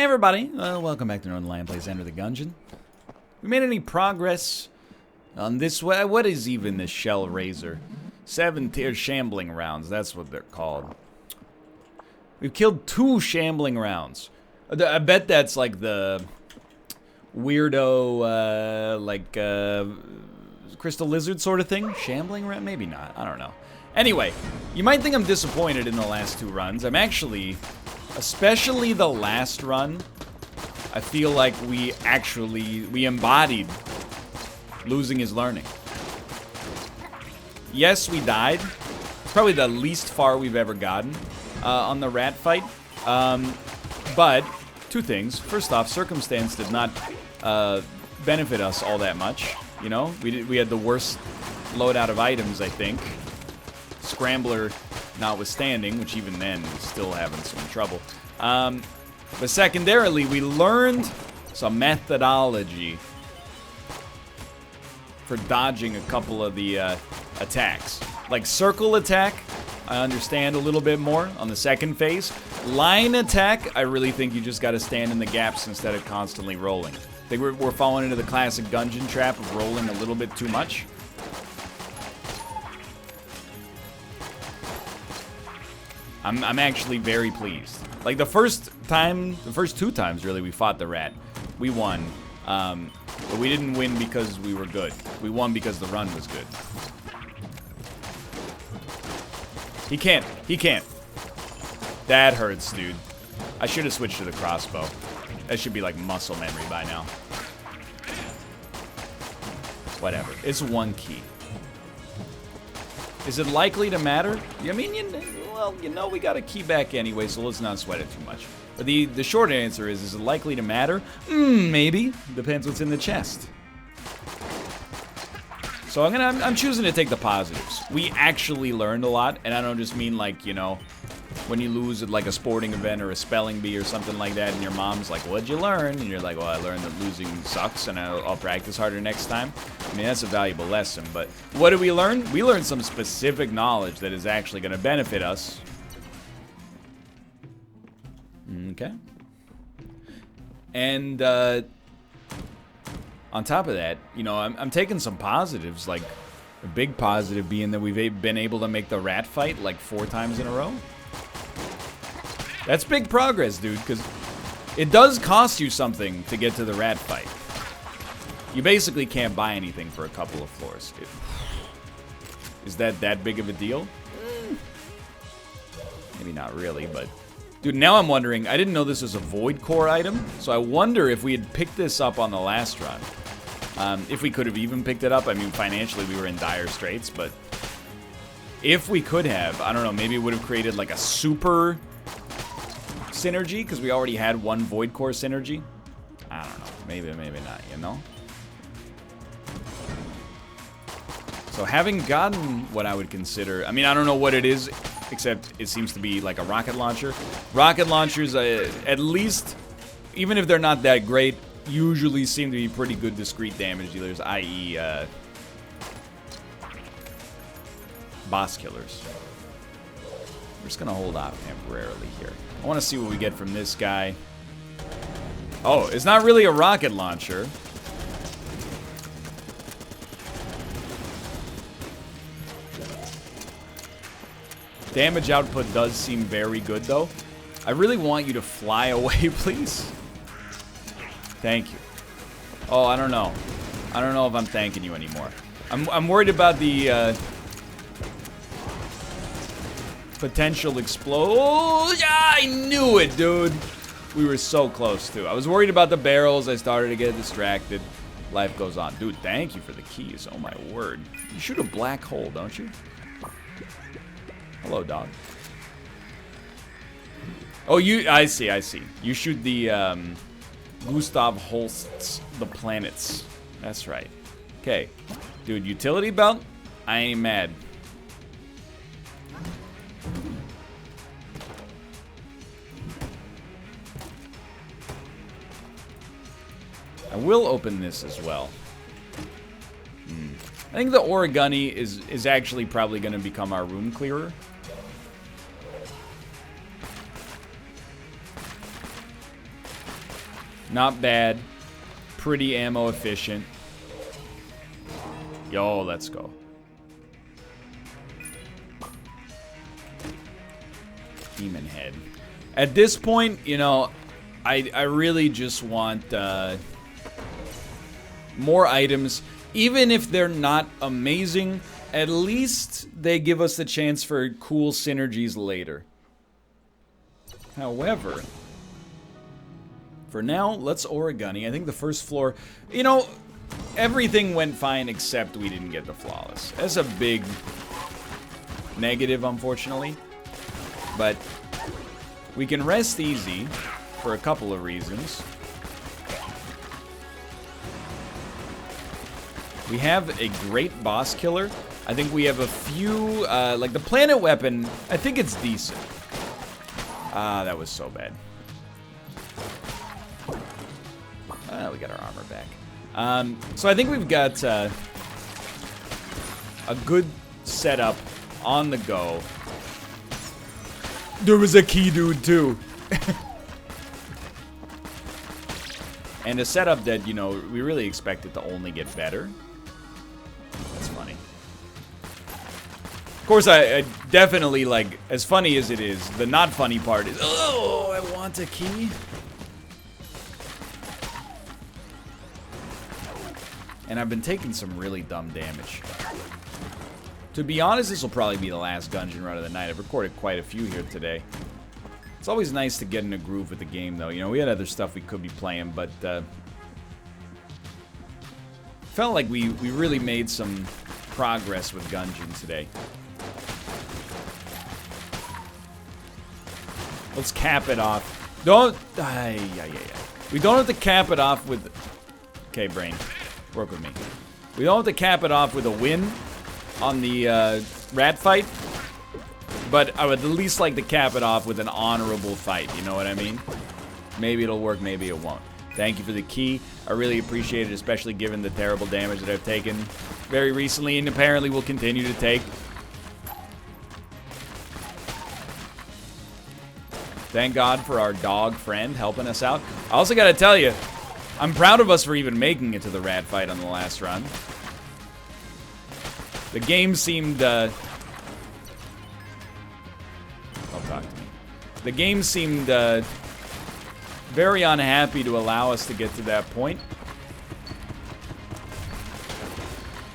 everybody, welcome back to Northernlion Plays Enter the Gungeon. We made any progress on this? What is even this shell razor? 7-tier shambling rounds, that's what they're called. We've killed 2 shambling rounds. I bet that's like the weirdo, crystal lizard sort of thing? Shambling round? Maybe not, I don't know. Anyway, you might think I'm disappointed in the last 2 runs. I'm actually, especially the last run, I feel like we embodied losing is learning. Yes, we died. It's probably the least far we've ever gotten on the rat fight. But 2 things. First off, circumstance did not benefit us all that much. You know, we had the worst loadout of items, I think. Scrambler notwithstanding, which even then is still having some trouble. But secondarily, we learned some methodology for dodging a couple of the attacks. Like circle attack, I understand a little bit more on the second phase. Line attack, I really think you just gotta stand in the gaps instead of constantly rolling. I think we're falling into the classic Gungeon trap of rolling a little bit too much. I'm actually very pleased. Like the first 2 times really we fought the rat, we won. But we didn't win because we were good. We won because the run was good. He can't. That hurts, dude. I should have switched to the crossbow. That should be like muscle memory by now. Whatever. It's 1 key. Is it likely to matter? I mean, you know we got a key back anyway, so let's not sweat it too much. But the short answer is it likely to matter? Maybe. Depends what's in the chest. So I'm choosing to take the positives. We actually learned a lot, and I don't just mean like, you know, when you lose at like a sporting event or a spelling bee or something like that, and your mom's like, what'd you learn? And you're like, well, I learned that losing sucks, and I'll practice harder next time. I mean, that's a valuable lesson, but what did we learn? We learned some specific knowledge that is actually going to benefit us. Okay. And, on top of that, you know, I'm taking some positives, like a big positive being that we've been able to make the rat fight like 4 times in a row. That's big progress, dude, because it does cost you something to get to the rat fight. You basically can't buy anything for a couple of floors. Is that big of a deal? Maybe not really, but... Dude, now I'm wondering, I didn't know this was a Void Core item, so I wonder if we had picked this up on the last run. If we could have even picked it up. I mean, financially we were in dire straits, but if we could have, I don't know, maybe it would have created like a super synergy, because we already had 1 Void Core synergy. I don't know, maybe not, you know? So having gotten what I would consider, I mean, I don't know what it is, except it seems to be like a rocket launcher. Rocket launchers, at least, even if they're not that great, usually seem to be pretty good discrete damage dealers, i.e. Boss killers. We're just gonna hold off temporarily here. I want to see what we get from this guy. Oh, it's not really a rocket launcher. Damage output does seem very good, though. I really want you to fly away, please. Thank you. Oh, I don't know. I don't know if I'm thanking you anymore. I'm worried about the potential explosion. I knew it, dude. We were so close, too. I was worried about the barrels. I started to get distracted. Life goes on. Dude, thank you for the keys. Oh, my word. You shoot a black hole, don't you? Hello, dog. Oh, I see. You shoot the, Gustav Holst's The Planets. That's right. Okay. Dude, utility belt? I ain't mad. I will open this as well. I think the origami is actually probably going to become our room clearer. Not bad. Pretty ammo efficient. Yo, let's go. Demon head. At this point, you know, I really just want more items. Even if they're not amazing, at least they give us the chance for cool synergies later. However, for now, let's origami. I think the first floor, you know, everything went fine except we didn't get the flawless. That's a big negative, unfortunately. But we can rest easy for a couple of reasons. We have a great boss killer. I think we have a few, like the planet weapon, I think it's decent. Ah, that was so bad. We got our armor back. So I think we've got a good setup on the go. There was a key dude too. And a setup that, you know, we really expect it to only get better. That's funny. Of course, I definitely, like, as funny as it is, the not funny part is, oh, I want a key. And I've been taking some really dumb damage. To be honest, this will probably be the last Gungeon run of the night. I've recorded quite a few here today. It's always nice to get in a groove with the game, though. You know, we had other stuff we could be playing, but felt like we really made some progress with Gungeon today. Let's cap it off. Don't... We don't have to cap it off with... Okay, brain. Work with me. We don't have to cap it off with a win on the rat fight, but I would at least like to cap it off with an honorable fight, you know what I mean? Maybe it'll work, maybe it won't. Thank you for the key. I really appreciate it, especially given the terrible damage that I've taken very recently and apparently will continue to take. Thank God for our dog friend helping us out. I also gotta tell you, I'm proud of us for even making it to the rat fight on the last run. The game seemed, don't talk to me. The game seemed, very unhappy to allow us to get to that point.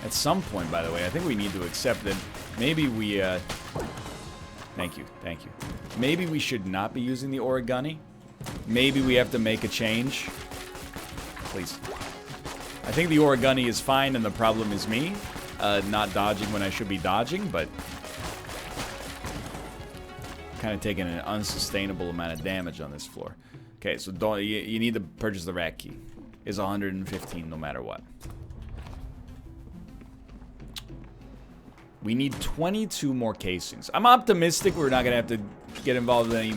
At some point, by the way, I think we need to accept that maybe we, thank you. Maybe we should not be using the origami. Maybe we have to make a change. Please. I think the origami is fine and the problem is me. Not dodging when I should be dodging, but kind of taking an unsustainable amount of damage on this floor. Okay, so don't you need to purchase the rat key. Is 115 no matter what. We need 22 more casings. I'm optimistic we're not gonna have to get involved in any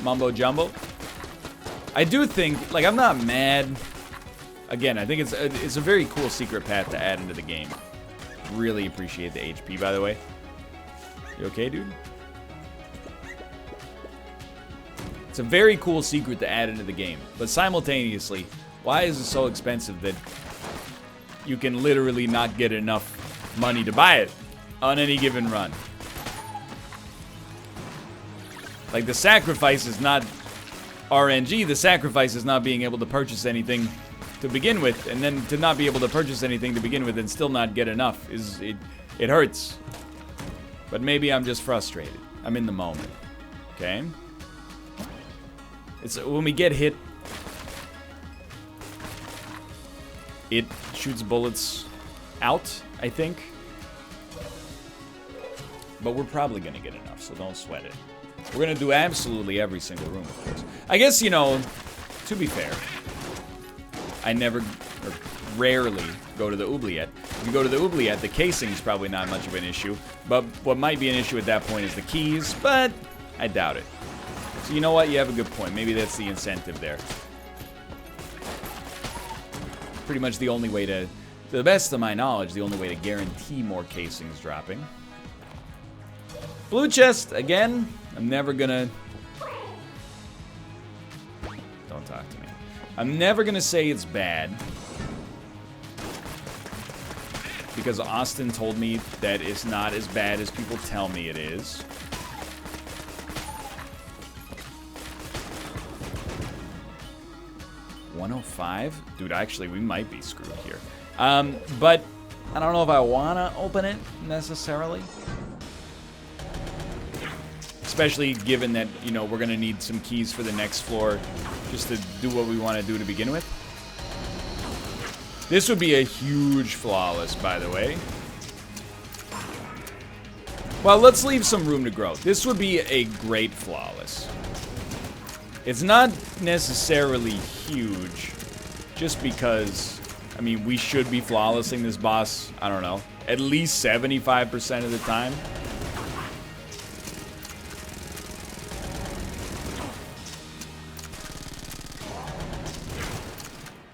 mumbo jumbo. I do think, like, I'm not mad. Again, I think it's a very cool secret path to add into the game. Really appreciate the HP, by the way. You okay, dude? It's a very cool secret to add into the game. But simultaneously, why is it so expensive that you can literally not get enough money to buy it on any given run? Like, the sacrifice is not RNG. The sacrifice is not being able to purchase anything to begin with, and then to not be able to purchase anything to begin with and still not get enough is it hurts. But maybe I'm just frustrated. I'm in the moment. Okay? It's when we get hit, it shoots bullets out, I think. But we're probably gonna get enough, so don't sweat it. We're gonna do absolutely every single room, of course. I guess, you know, to be fair, I never, or rarely, go to the oubliette. If you go to the oubliette, the casing's probably not much of an issue. But what might be an issue at that point is the keys, but I doubt it. So you know what? You have a good point. Maybe that's the incentive there. Pretty much the only way to the best of my knowledge, the only way to guarantee more casings dropping. Blue chest, again. I'm never gonna... Don't talk to me. I'm never gonna say it's bad. Because Austin told me that it's not as bad as people tell me it is. $105? Dude, actually, we might be screwed here. But I don't know if I want to open it, necessarily. Especially given that, you know, we're going to need some keys for the next floor just to do what we want to do to begin with. This would be a huge flawless, by the way. Well, let's leave some room to grow. This would be a great flawless. It's not necessarily huge, just because, I mean, we should be flawlessing this boss, I don't know, at least 75% of the time.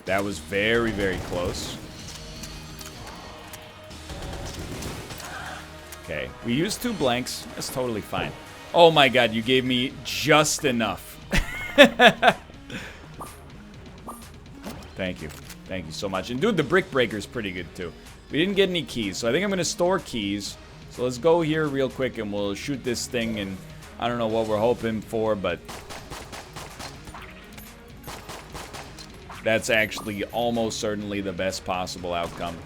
That was very, very close. Okay, we used 2 blanks. That's totally fine. Oh my god, you gave me just enough. Thank you. Thank you so much. And dude, the brick breaker is pretty good too. We didn't get any keys, so I think I'm going to store keys. So let's go here real quick and we'll shoot this thing, and I don't know what we're hoping for, but that's actually almost certainly the best possible outcome.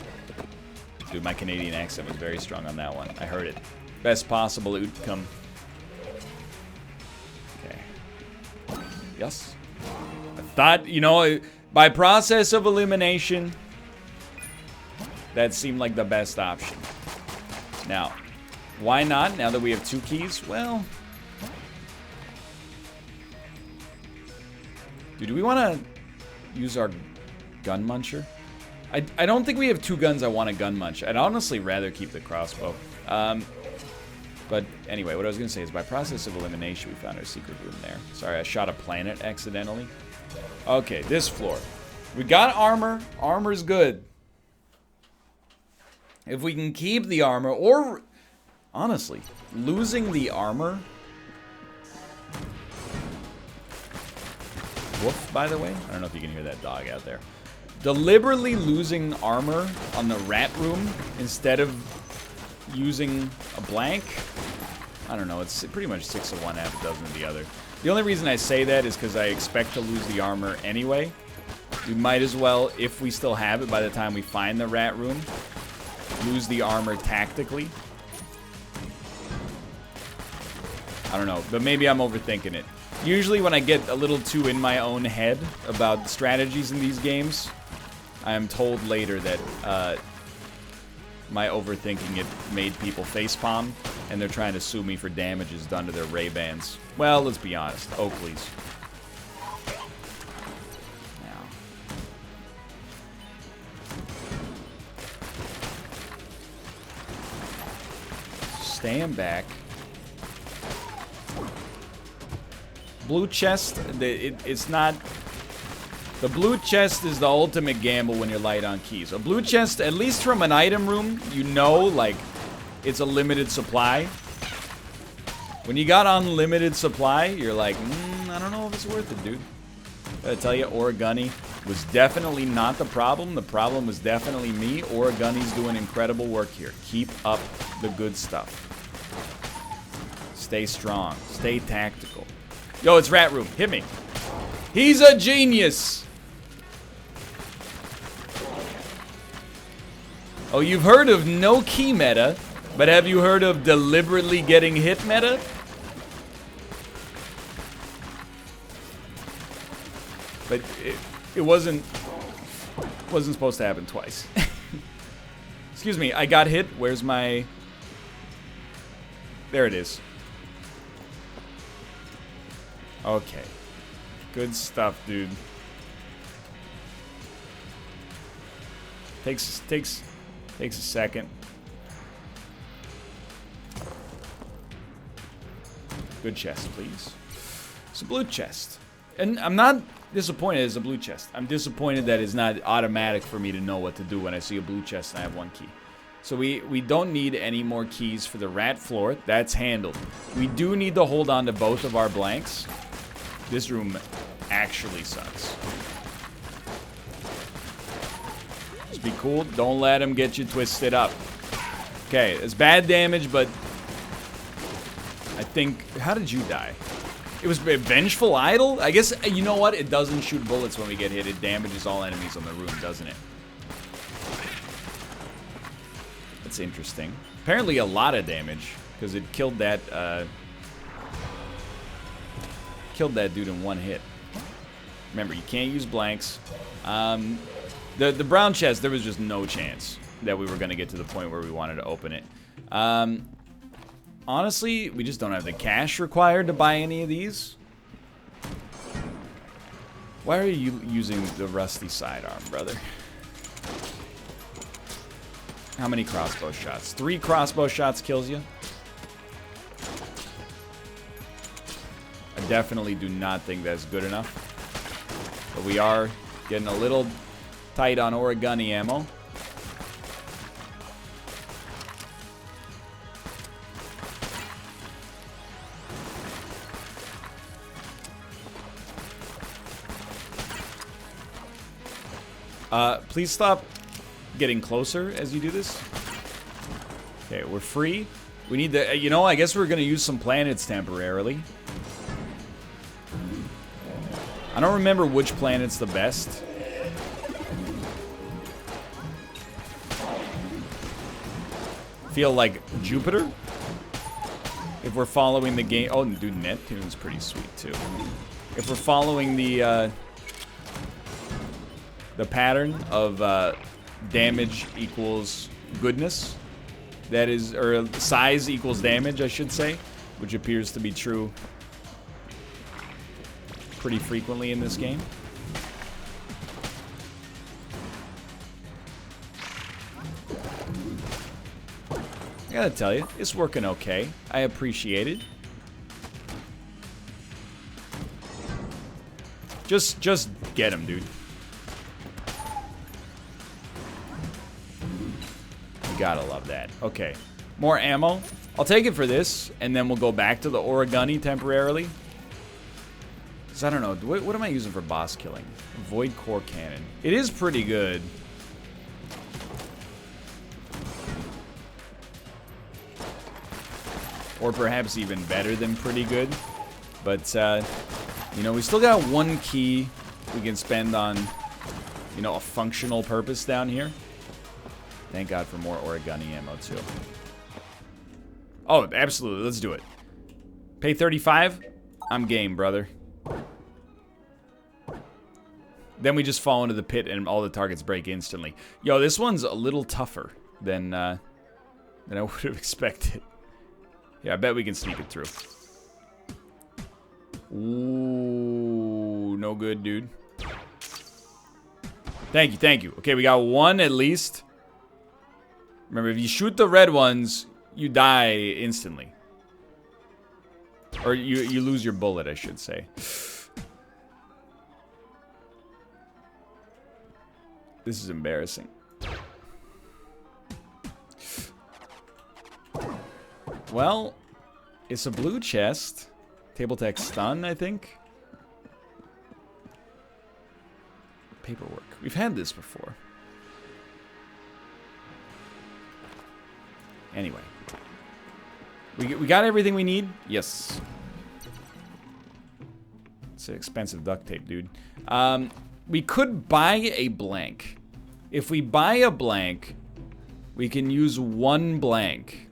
Dude, my Canadian accent was very strong on that one. I heard it. Best possible outcome. Okay. Yes. I thought, you know, by process of elimination, that seemed like the best option. Now, why not, now that we have 2 keys? Well, dude, do we want to use our gun muncher? I don't think we have 2 guns I want to gun munch. I'd honestly rather keep the crossbow. But anyway, what I was going to say is by process of elimination, we found our secret room there. Sorry, I shot a planet accidentally. Okay, this floor. We got armor. Armor's good. If we can keep the armor, or honestly, losing the armor. Woof, by the way. I don't know if you can hear that dog out there. Deliberately losing armor on the rat room instead of using a blank. I don't know. It's pretty much 6 of one, half a dozen of the other. The only reason I say that is because I expect to lose the armor anyway. We might as well, if we still have it by the time we find the rat room, lose the armor tactically. I don't know, but maybe I'm overthinking it. Usually when I get a little too in my own head about strategies in these games, I am told later that my overthinking it made people facepalm, and they're trying to sue me for damages done to their Ray-Bans. Well, let's be honest. Oakley's. Now. Stand back. Blue chest, it's not... The blue chest is the ultimate gamble when you're light on keys. A blue chest, at least from an item room, you know, like, it's a limited supply. When you got unlimited supply, you're like, I don't know if it's worth it, dude. Gotta tell you, Origami was definitely not the problem. The problem was definitely me. Origami's doing incredible work here. Keep up the good stuff. Stay strong. Stay tactical. Yo, it's Rat Room. Hit me. He's a genius. Oh, you've heard of no key meta, but have you heard of deliberately getting hit meta? But it wasn't supposed to happen twice. Excuse me, I got hit. Where's my... There it is. Okay. Good stuff, dude. Takes a second. Good chest, please. It's a blue chest. And I'm not disappointed it's a blue chest. I'm disappointed that it's not automatic for me to know what to do when I see a blue chest and I have 1 key. So we don't need any more keys for the rat floor. That's handled. We do need to hold on to both of our blanks. This room actually sucks. Just be cool. Don't let him get you twisted up. Okay, it's bad damage, but I think... How did you die? It was a Vengeful Idol? I guess, you know what? It doesn't shoot bullets when we get hit. It damages all enemies on the room, doesn't it? That's interesting. Apparently a lot of damage, because it killed that, dude in one hit. Remember, you can't use blanks. The brown chest, there was just no chance that we were going to get to the point where we wanted to open it. Honestly, we just don't have the cash required to buy any of these. Why are you using the rusty sidearm, brother? How many crossbow shots? 3 crossbow shots kills you? I definitely do not think that's good enough. But we are getting a little tight on origami ammo. Please stop getting closer as you do this. Okay, we're free. We need the, you know, I guess we're gonna use some planets temporarily. I don't remember which planet's the best. Feel like Jupiter? If we're following the game. Oh, dude, Neptune's pretty sweet too. If we're following the pattern of damage equals goodness, that is, or size equals damage, I should say, which appears to be true pretty frequently in this game. I gotta tell you, it's working okay. I appreciate it. Just get him, dude. Gotta love that. Okay. More ammo. I'll take it for this, and then we'll go back to the origami temporarily. Because I don't know. What am I using for boss killing? Void Core Cannon. It is pretty good. Or perhaps even better than pretty good. But, you know, we still got 1 key we can spend on, you know, a functional purpose down here. Thank God for more origami ammo, too. Oh, absolutely. Let's do it. Pay 35? I'm game, brother. Then we just fall into the pit and all the targets break instantly. Yo, this one's a little tougher than I would have expected. Yeah, I bet we can sneak it through. Ooh, no good, dude. Thank you, thank you. Okay, we got 1 at least. Remember, if you shoot the red ones, you die instantly. Or you lose your bullet, I should say. This is embarrassing. Well, it's a blue chest. Table tech stun, I think. Paperwork. We've had this before. Anyway. We got everything we need? Yes. It's expensive duct tape, dude. We could buy a blank. If we buy a blank, we can use 1 blank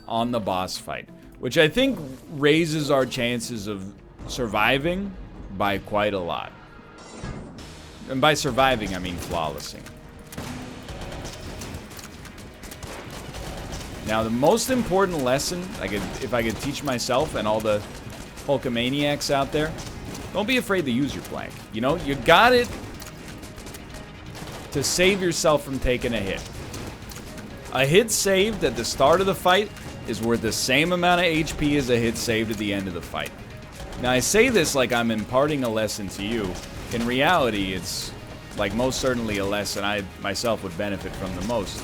on the boss fight, which I think raises our chances of surviving by quite a lot. And by surviving, I mean flawlessing. Now, the most important lesson, if I could teach myself and all the Hulkamaniacs out there, don't be afraid to use your blank. You know, you got it to save yourself from taking a hit. A hit saved at the start of the fight is worth the same amount of HP as a hit saved at the end of the fight. Now, I say this like I'm imparting a lesson to you. In reality, it's like most certainly a lesson I myself would benefit from the most.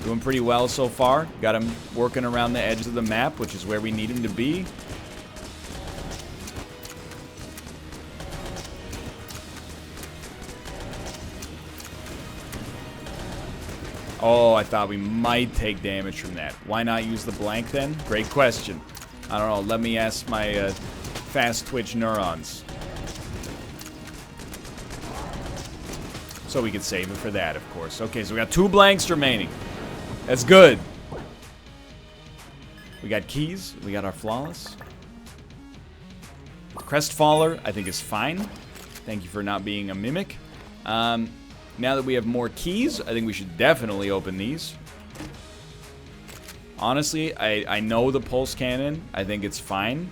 Doing pretty well so far. Got him working around the edge of the map, which is where we need him to be. Oh, I thought we might take damage from that. Why not use the blank then? Great question. I don't know. Let me ask my fast twitch neurons. So we could save it for that, of course. Okay, so we got 2 blanks remaining. That's good. We got keys. We got our flawless. Crestfaller, I think, is fine. Thank you for not being a mimic. Now that we have more keys, I think we should definitely open these. Honestly, I know the pulse cannon. I think it's fine.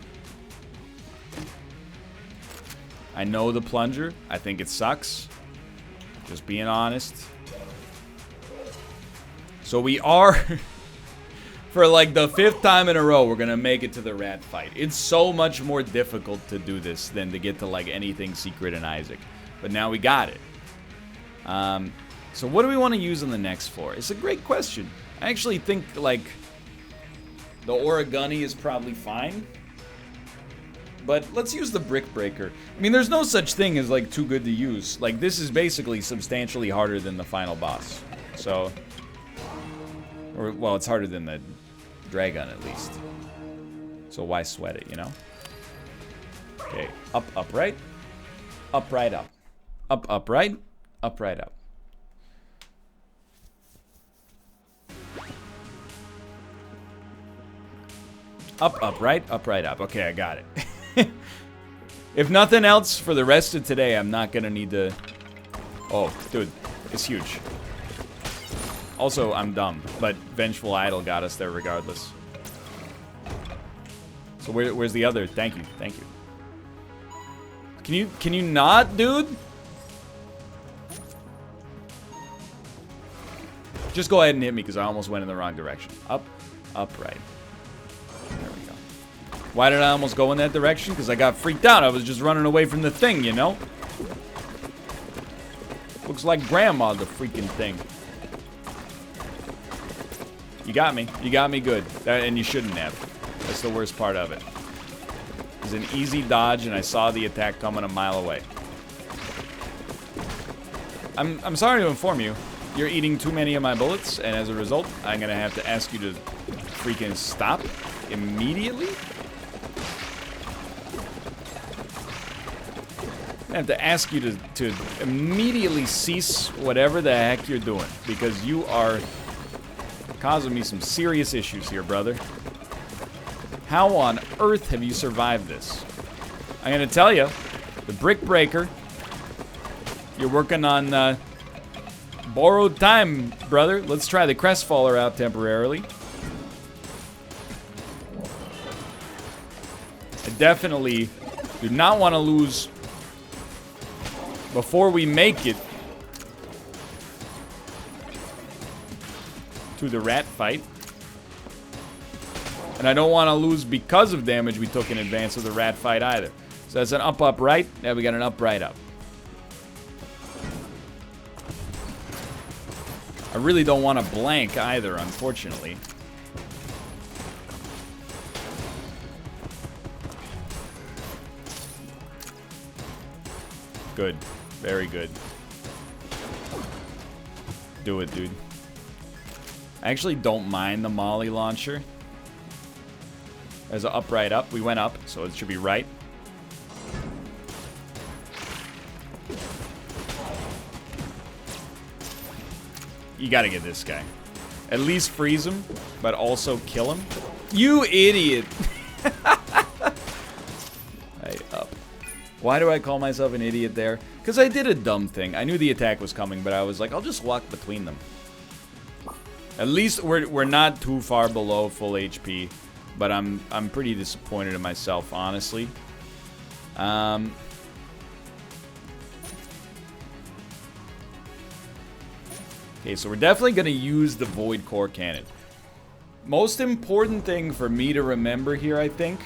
I know the plunger. I think it sucks. Just being honest. So we are, for like the 5th time in a row, we're going to make it to the rat fight. It's so much more difficult to do this than to get to like anything secret in Isaac. But now we got it. So what do we want to use on the next floor? It's a great question. I actually think like the Origami is probably fine. But let's use the Brick Breaker. I mean, there's no such thing as, like, too good to use. Like, this is basically substantially harder than the final boss. So, or, well, it's harder than the Dragon, at least. So why sweat it, you know? Okay, up, up, right. Up, right, up. Up, up, right. Up, right, up. Up, up, right. Up, right, up. Okay, I got it. If nothing else, for the rest of today, I'm not gonna need to... Oh, dude, it's huge. Also, I'm dumb, but Vengeful Idol got us there regardless. So where's the other? Thank you, thank you. Can you not, dude? Just go ahead and hit me, because I almost went in the wrong direction. Up, up, right. There we go. Why did I almost go in that direction? Because I got freaked out. I was just running away from the thing, you know? Looks like Grandma, the freaking thing. You got me. You got me good. And you shouldn't have. That's the worst part of it. It was an easy dodge, and I saw the attack coming a mile away. I'm sorry to inform you. You're eating too many of my bullets, and as a result, I'm going to have to ask you to freaking stop immediately. I have to ask you to immediately cease whatever the heck you're doing, because you are causing me some serious issues here, brother. How on earth have you survived this? I'm going to tell you, the Brick Breaker, you're working on borrowed time, brother. Let's try the Crestfaller out temporarily. I definitely do not want to lose before we make it to the rat fight. And I don't want to lose because of damage we took in advance of the rat fight either. So that's an up, up, right. Now we got an up, right, up. I really don't want to blank either, unfortunately. Good. Very good. Do it, dude. I actually don't mind the Molly launcher. There's an up, right, up. We went up, so it should be right. You gotta get this guy. At least freeze him, but also kill him. You idiot! Hey, up. Why do I call myself an idiot there? Because I did a dumb thing. I knew the attack was coming, but I was like, I'll just walk between them. At least we're not too far below full HP, but I'm pretty disappointed in myself, honestly. Okay, so we're definitely going to use the Void Core Cannon. Most important thing for me to remember here, I think,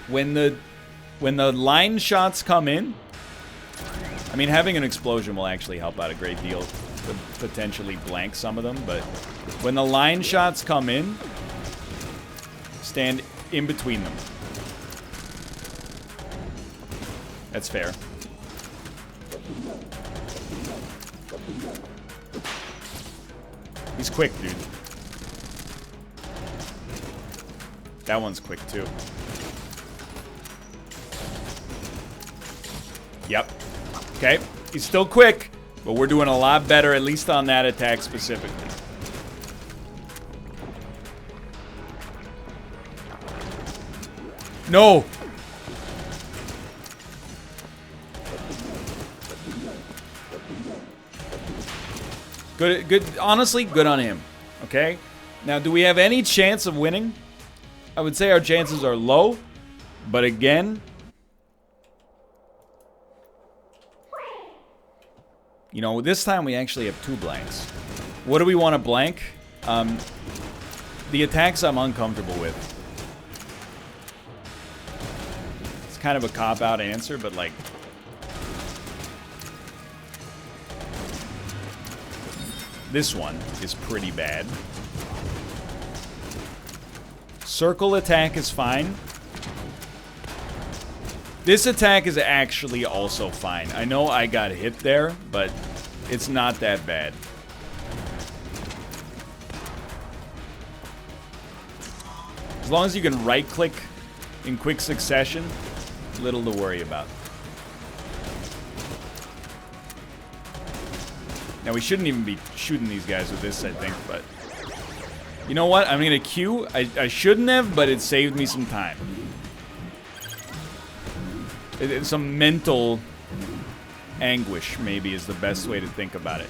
when the line shots come in, I mean, having an explosion will actually help out a great deal to potentially blank some of them, but when the line shots come in, stand in between them. That's fair. He's quick, dude. That one's quick, too. Yep. Okay. He's still quick, but we're doing a lot better, at least on that attack specifically. No! Good. Honestly, good on him. Okay? Now, do we have any chance of winning? I would say our chances are low, but again, you know, this time we actually have 2 blanks. What do we want to blank? The attacks I'm uncomfortable with. It's kind of a cop-out answer, but like, this one is pretty bad. Circle attack is fine. This attack is actually also fine. I know I got hit there, but it's not that bad. As long as you can right-click in quick succession, little to worry about. Now, we shouldn't even be shooting these guys with this, I think, but... You know what? I'm gonna Q. I shouldn't have, but it saved me some time. Some mental anguish, maybe, is the best way to think about it.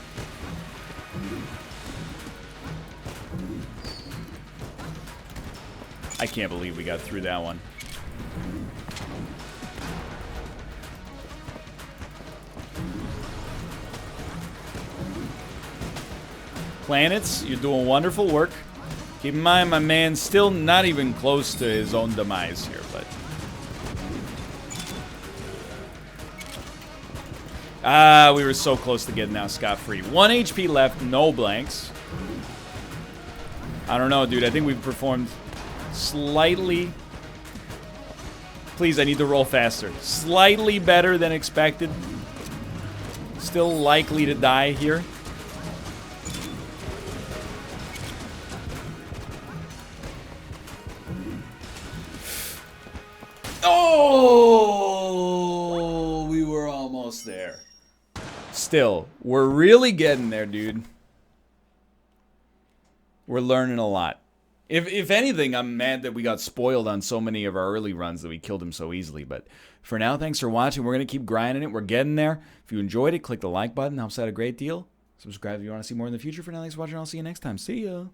I can't believe we got through that one. Planets, you're doing wonderful work. Keep in mind, my man's still not even close to his own demise here, but... Ah, we were so close to getting out scot-free. 1 HP left, no blanks. I don't know, dude. I think we've performed slightly... Please, I need to roll faster. Slightly better than expected. Still likely to die here. Oh, we were almost there. Still, we're really getting there, dude. We're learning a lot. If anything, I'm mad that we got spoiled on so many of our early runs that we killed him so easily. But for now, thanks for watching. We're going to keep grinding it. We're getting there. If you enjoyed it, click the like button. Helps out a great deal. Subscribe if you want to see more in the future. For now, thanks for watching. I'll see you next time. See ya.